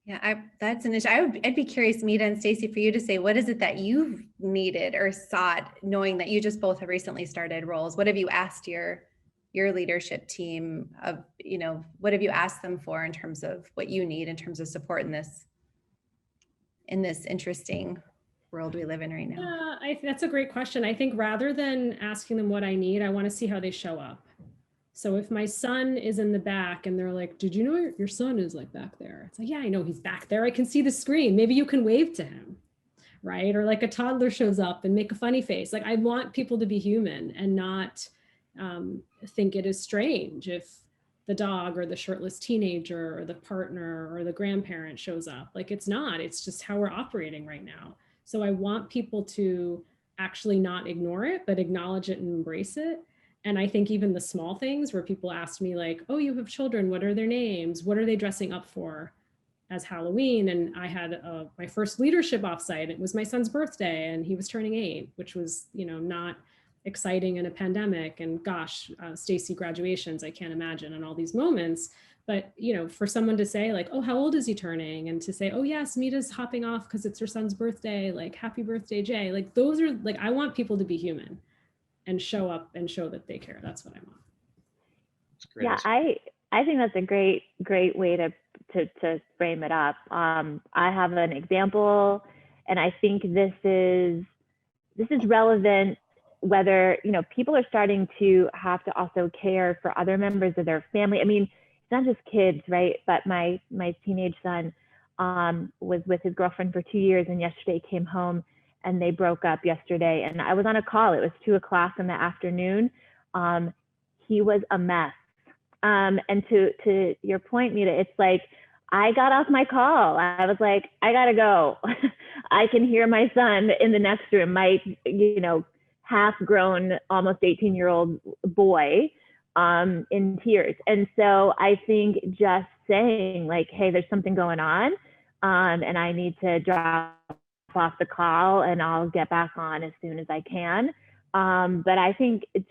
Yeah, that's an issue. I'd be curious, Mita and Stacie, for you to say, what is it that you've needed or sought, knowing that you just both have recently started roles? What have you asked your leadership team of, what have you asked them for in terms of what you need in terms of support in this interesting world we live in right now? Yeah, that's a great question. I think rather than asking them what I need, I want to see how they show up. So if my son is in the back and they're like, did you know your son is like back there? It's like, yeah, I know he's back there. I can see the screen. Maybe you can wave to him, right? Or like a toddler shows up and make a funny face. Like, I want people to be human and not think it is strange if the dog or the shirtless teenager or the partner or the grandparent shows up. Like, it's not, it's just how we're operating right now. So I want people to actually not ignore it, but acknowledge it and embrace it. And I think even the small things where people ask me like, oh, you have children, what are their names? What are they dressing up for as Halloween? And I had my first leadership offsite. It was my son's birthday and he was turning 8, which was, not exciting in a pandemic. And gosh, Stacie graduations, I can't imagine, and all these moments. But, for someone to say like, oh, how old is he turning? And to say, oh yes, Mita's hopping off because it's her son's birthday, like happy birthday, Jay. Like, those are like, I want people to be human and show up and show that they care. That's what I want. Yeah, I think that's a great way to frame it up. I have an example, and I think this is relevant whether, people are starting to have to also care for other members of their family. I mean, it's not just kids, right? But my teenage son was with his girlfriend for 2 years, and yesterday came home and they broke up yesterday. And I was on a call. It was 2:00 in the afternoon. He was a mess. And to your point, Mita, it's like, I got off my call. I was like, I gotta go. I can hear my son in the next room, my, half-grown, almost 18-year-old boy in tears. And so I think just saying like, hey, there's something going on, and I need to drop off the call and I'll get back on as soon as I can. But I think it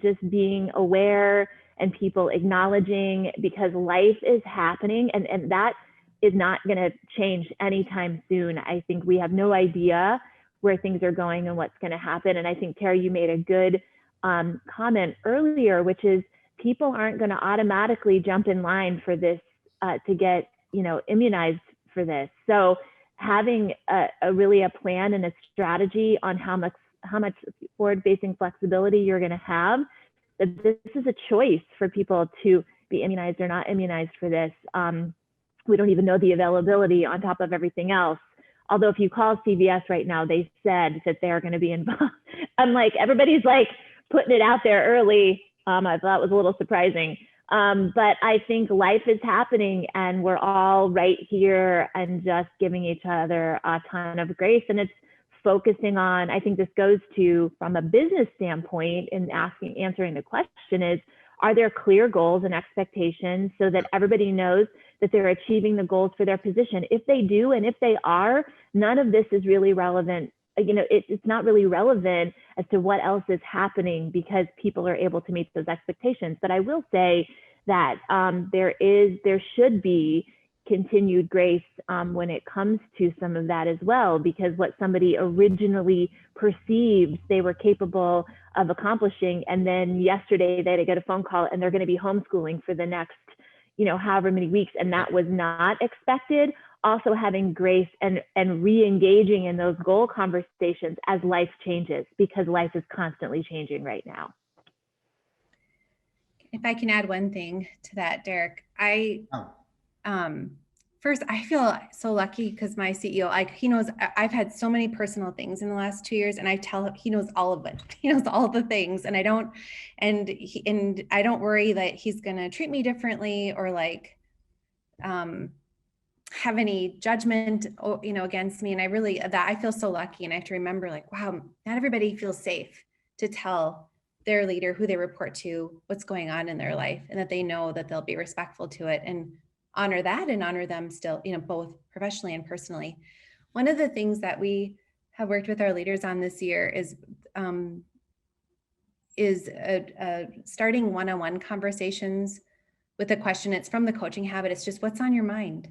just being aware and people acknowledging, because life is happening and that is not going to change anytime soon. I think we have no idea where things are going and what's going to happen. And I think, Teri, you made a good comment earlier, which is people aren't going to automatically jump in line for this to get, immunized for this. So having a plan and a strategy on how much forward-facing flexibility you're going to have, that this is a choice for people to be immunized or not immunized for this. We don't even know the availability on top of everything else. Although if you call CVS right now, they said that they're going to be involved. I'm like, everybody's like putting it out there early. I thought was a little surprising. But I think life is happening and we're all right here and just giving each other a ton of grace. And it's focusing on, I think this goes to, from a business standpoint, in answering the question is, are there clear goals and expectations so that everybody knows that they're achieving the goals for their position? If they do, and if they are, none of this is really relevant. It's not really relevant as to what else is happening because people are able to meet those expectations. But I will say that there should be continued grace when it comes to some of that as well, because what somebody originally perceived they were capable of accomplishing, and then yesterday they had to get a phone call and they're going to be homeschooling for the next, however many weeks, and that was not expected. Also having grace and re-engaging in those goal conversations as life changes, because life is constantly changing right now. If I can add one thing to that, Derek, first, I feel so lucky because my CEO, he knows I've had so many personal things in the last 2 years, and I tell him, he knows all of it. He knows all the things, and I don't worry that he's going to treat me differently or like have any judgment, against me. And I feel so lucky, and I have to remember like, wow, not everybody feels safe to tell their leader, who they report to, what's going on in their life, and that they know that they'll be respectful to it and honor that and honor them still, both professionally and personally. One of the things that we have worked with our leaders on this year is starting one-on-one conversations with a question. It's from the Coaching Habit. It's just, what's on your mind?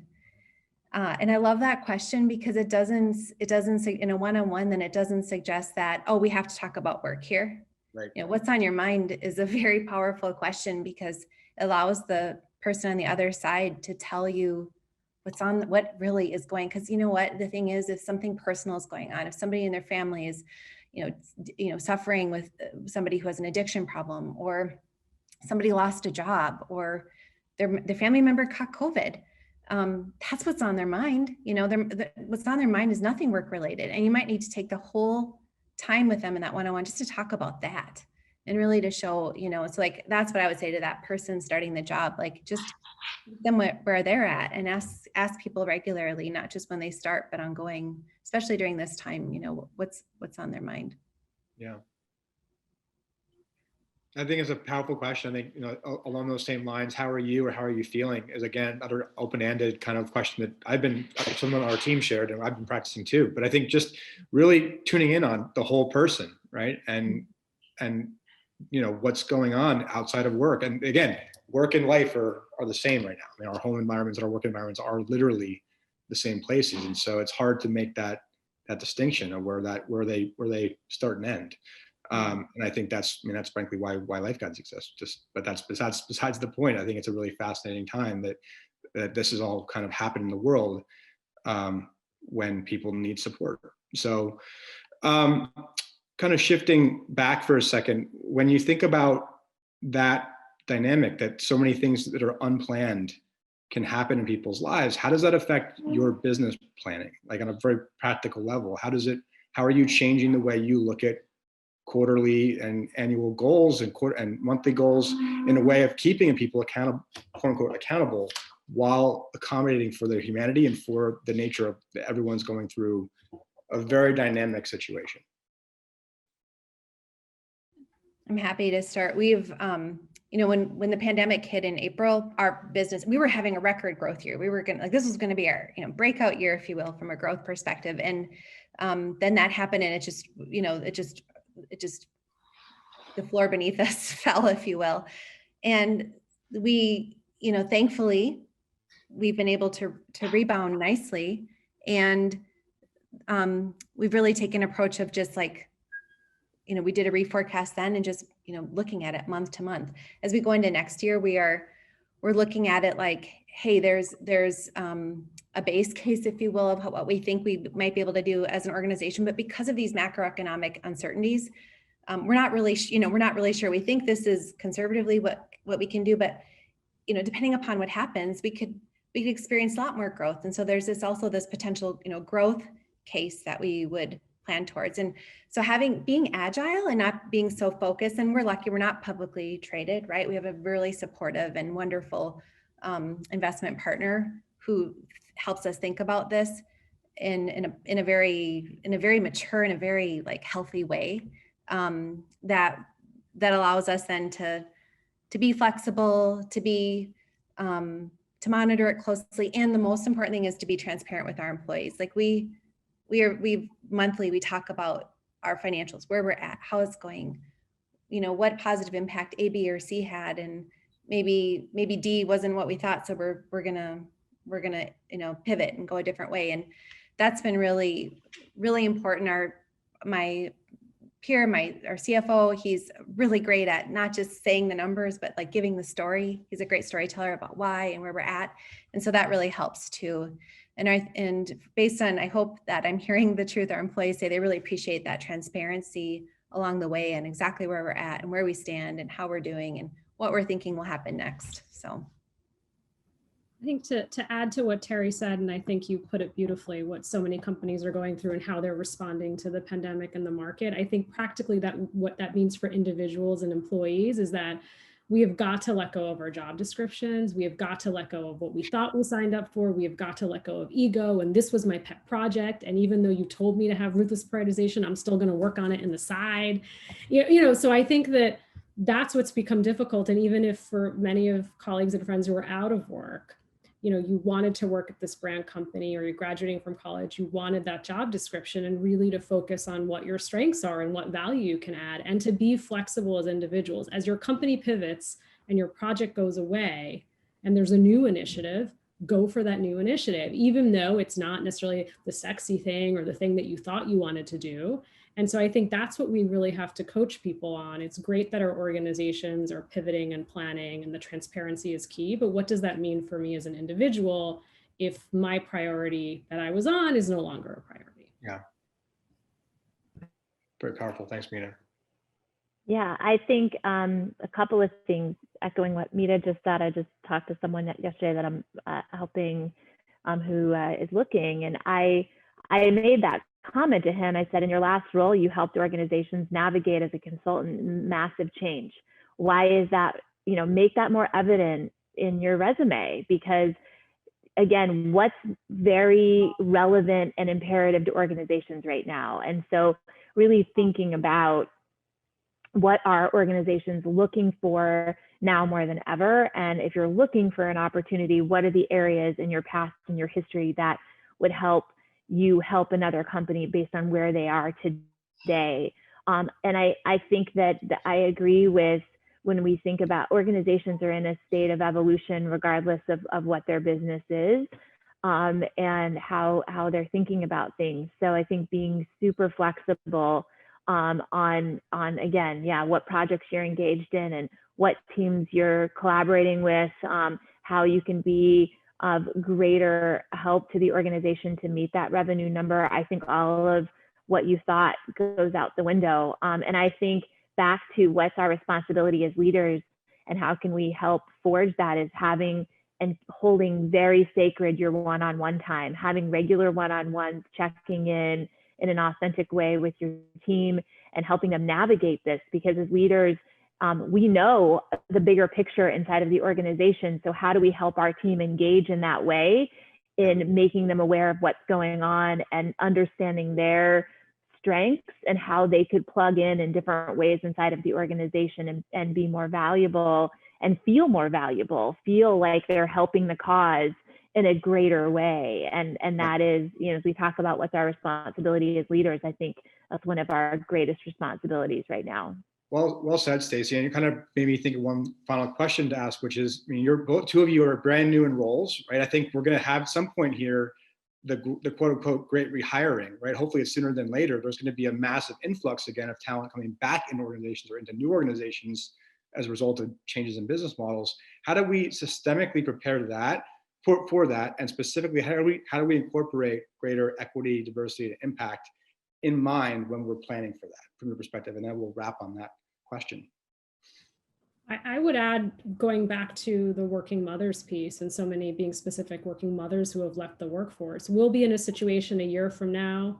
And I love that question because it doesn't in a one-on-one, then it doesn't suggest that, oh, we have to talk about work here. Right. What's on your mind is a very powerful question because it allows the person on the other side to tell you what really is going, because the thing is, if something personal is going on, if somebody in their family is, suffering with somebody who has an addiction problem, or somebody lost a job, or their family member caught COVID, that's what's on their mind. What's on their mind is nothing work related. And you might need to take the whole time with them in that one-on-one just to talk about that and really to show, it's like, that's what I would say to that person starting the job, like just meet them where they're at and ask people regularly, not just when they start, but ongoing, especially during this time, what's on their mind. Yeah. I think it's a powerful question. I think, along those same lines, how are you or how are you feeling is, again, another open-ended kind of question that some of our team shared and I've been practicing too. But I think just really tuning in on the whole person, right? And what's going on outside of work. And again, work and life are the same right now. Our home environments and our work environments are literally the same places. And so it's hard to make that distinction of where they start and end. And I think that's frankly why LifeGuides exists. But that's besides the point. I think it's a really fascinating time that this is all kind of happening in the world when people need support. So kind of shifting back for a second, when you think about that dynamic, that so many things that are unplanned can happen in people's lives, how does that affect your business planning? Like on a very practical level, how are you changing the way you look at quarterly and annual goals and monthly goals in a way of keeping people accountable, quote unquote, accountable, while accommodating for their humanity and for the nature of everyone's going through a very dynamic situation? I'm happy to start. We've, when the pandemic hit in April, our business, we were having a record growth year. We were this was going to be our, breakout year, if you will, from a growth perspective. And then that happened, and it just the floor beneath us fell, if you will. And we, thankfully, we've been able to rebound nicely. And we've really taken an approach of just like, we did a reforecast then and just, looking at it month to month. As we go into next year, we're looking at it like, hey, there's a base case, if you will, of what we think we might be able to do as an organization. But because of these macroeconomic uncertainties, we're not really sure. We think this is conservatively what we can do, but depending upon what happens, we could experience a lot more growth. And so there's this potential, growth case that we would plan towards. And so being agile and not being so focused, and we're lucky we're not publicly traded, right? We have a really supportive and wonderful investment partner who helps us think about this in a very mature and a very healthy way, that allows us then to be flexible, to monitor it closely. And the most important thing is to be transparent with our employees. Like we monthly, we talk about our financials, where we're at, how it's going, what positive impact A, B, or C had, and maybe D wasn't what we thought. So we're gonna pivot and go a different way. And that's been really, really important. Our CFO, he's really great at not just saying the numbers, but giving the story. He's a great storyteller about why and where we're at. And so that really helps too. And based on, I hope that I'm hearing the truth, our employees say they really appreciate that transparency along the way and exactly where we're at and where we stand and how we're doing and what we're thinking will happen next. So I think to add to what Teri said, and I think you put it beautifully, what so many companies are going through and how they're responding to the pandemic and the market, I think practically what that means for individuals and employees is that we have got to let go of our job descriptions. We have got to let go of what we thought we signed up for. We have got to let go of ego. And this was my pet project. And even though you told me to have ruthless prioritization, I'm still going to work on it in the side. So I think that that's what's become difficult. And even if for many of colleagues and friends who are out of work, you wanted to work at this brand company, or you're graduating from college, you wanted that job description, and really to focus on what your strengths are and what value you can add, and to be flexible as individuals. As your company pivots and your project goes away and there's a new initiative, go for that new initiative, even though it's not necessarily the sexy thing or the thing that you thought you wanted to do. And so I think that's what we really have to coach people on. It's great that our organizations are pivoting and planning, and the transparency is key, but what does that mean for me as an individual if my priority that I was on is no longer a priority? Yeah. Very powerful. Thanks, Mita. Yeah, I think a couple of things, echoing what Mita just said. I just talked to someone yesterday that I'm helping who is looking, and I made that comment to him. I said, in your last role, you helped organizations navigate as a consultant massive change. Why is that? Make that more evident in your resume, because again, what's very relevant and imperative to organizations right now. And so really thinking about what are organizations looking for now more than ever? And if you're looking for an opportunity, what are the areas in your past and your history that would help you help another company based on where they are today? And I think that I agree with, when we think about organizations are in a state of evolution, regardless of what their business is, and how they're thinking about things. So I think being super flexible on again, what projects you're engaged in and what teams you're collaborating with, how you can be of greater help to the organization to meet that revenue number. I think all of what you thought goes out the window. And I think back to what's our responsibility as leaders and how can we help forge that, is having and holding very sacred your one-on-one time, having regular one-on-ones, checking in an authentic way with your team and helping them navigate this. Because as leaders, we know the bigger picture inside of the organization. So how do we help our team engage in that way, in making them aware of what's going on and understanding their strengths and how they could plug in different ways inside of the organization and be more valuable and feel more valuable, feel like they're helping the cause in a greater way. And that is, as we talk about what's our responsibility as leaders, I think that's one of our greatest responsibilities right now. Well said, Stacie. And you kind of made me think of one final question to ask, which is, two of you are brand new in roles, right? I think we're going to have some point here the quote unquote great rehiring, right? Hopefully it's sooner than later. There's going to be a massive influx again of talent coming back in organizations or into new organizations as a result of changes in business models. How do we systemically prepare that for that? And specifically, how do we incorporate greater equity, diversity, and impact in mind when we're planning for that from your perspective? And then we'll wrap on that question. I would add, going back to the working mothers piece, and so many, being specific, working mothers who have left the workforce, we'll be in a situation a year from now,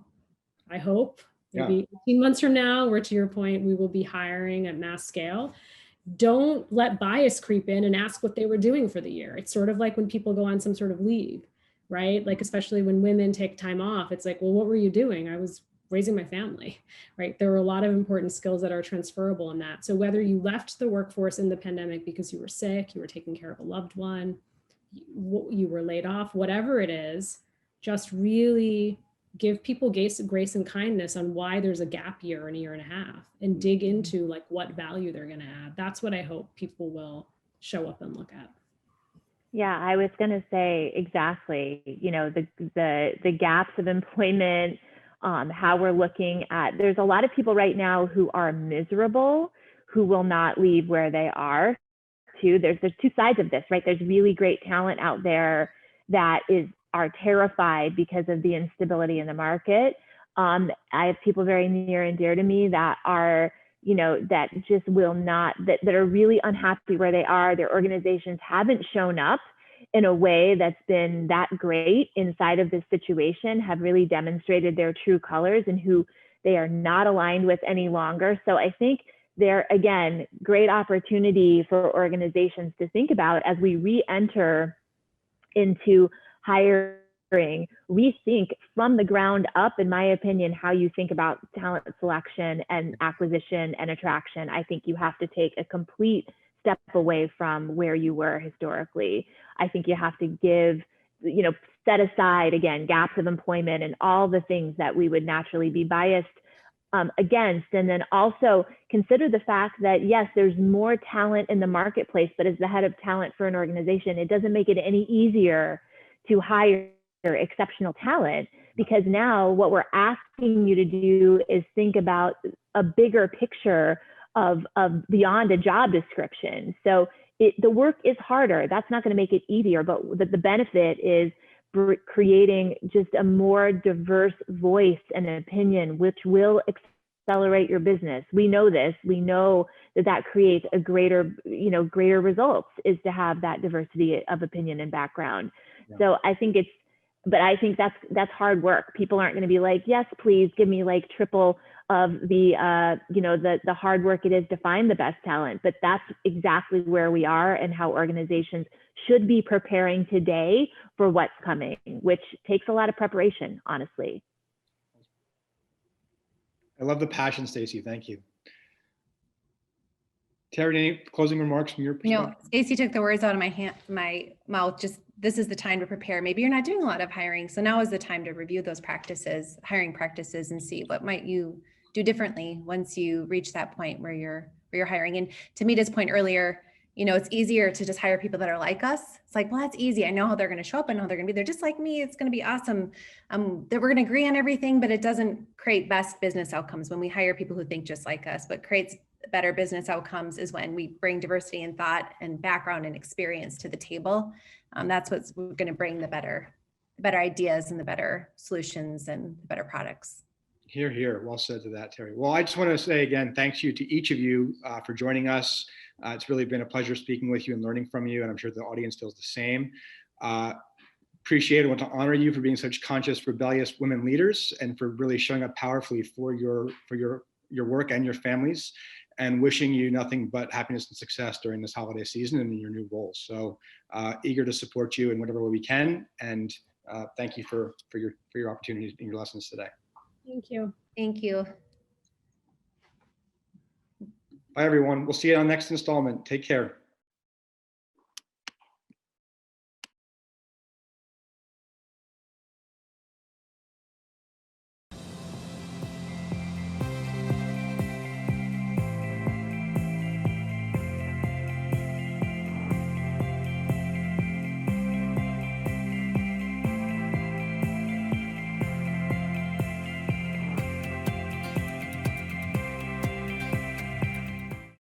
I hope, maybe 18 months from now, where, to your point, we will be hiring at mass scale. Don't let bias creep in and ask what they were doing for the year. It's sort of like when people go on some sort of leave, right? Like, especially when women take time off, it's like, well, what were you doing? I was raising my family, right? There are a lot of important skills that are transferable in that. So whether you left the workforce in the pandemic because you were sick, you were taking care of a loved one, you were laid off, whatever it is, just really give people grace and kindness on why there's a gap year and a year and a half, and dig into like what value they're going to add. That's what I hope people will show up and look at. Yeah, I was going to say exactly, the gaps of employment, how we're looking at, there's a lot of people right now who are miserable, who will not leave where they are too. There's two sides of this, right? There's really great talent out there that are terrified because of the instability in the market. I have people very near and dear to me that are, that just will not, that are really unhappy where they are. Their organizations haven't shown up in a way that's been that great inside of this situation, have really demonstrated their true colors and who they are not aligned with any longer. So I think there, again, great opportunity for organizations to think about as we re-enter into hiring, rethink from the ground up, in my opinion, how you think about talent selection and acquisition and attraction. I think you have to take a complete step away from where you were historically. I think you have to give, set aside, again, gaps of employment and all the things that we would naturally be biased against. And then also consider the fact that, yes, there's more talent in the marketplace, but as the head of talent for an organization, it doesn't make it any easier to hire exceptional talent, because now what we're asking you to do is think about a bigger picture of beyond a job description. So the work is harder. That's not going to make it easier, but the benefit is creating just a more diverse voice and opinion, which will accelerate your business. We know this. We know that creates a greater results, is to have that diversity of opinion and background. Yeah. So I think that's hard work. People aren't going to be like, yes, please give me like triple of the hard work it is to find the best talent. But that's exactly where we are and how organizations should be preparing today for what's coming, which takes a lot of preparation, honestly. I love the passion, Stacie. Thank you. Teri, any closing remarks from your perspective? Stacie took the words out of my mouth. Just, this is the time to prepare. Maybe you're not doing a lot of hiring, so now is the time to review those practices, hiring practices, and see what might you do differently once you reach that point where you're hiring. And to Mita's point earlier, it's easier to just hire people that are like us. It's like, well, that's easy. I know how they're going to show up. I know how they're going to be. They're just like me. It's going to be awesome. That we're going to agree on everything, but it doesn't create best business outcomes when we hire people who think just like us. What creates better business outcomes is when we bring diversity in thought and background and experience to the table. That's what's going to bring the better ideas and the better solutions and the better products. Hear, hear. Well said to that, Teri. Well, I just want to say again, thanks you to each of you for joining us. It's really been a pleasure speaking with you and learning from you, and I'm sure the audience feels the same. Appreciate it. I want to honor you for being such conscious, rebellious women leaders, and for really showing up powerfully for your work and your families, and wishing you nothing but happiness and success during this holiday season and in your new roles. So eager to support you in whatever way we can, and thank you for your opportunities and your lessons today. Thank you. Thank you. Bye, everyone. We'll see you on the next installment. Take care.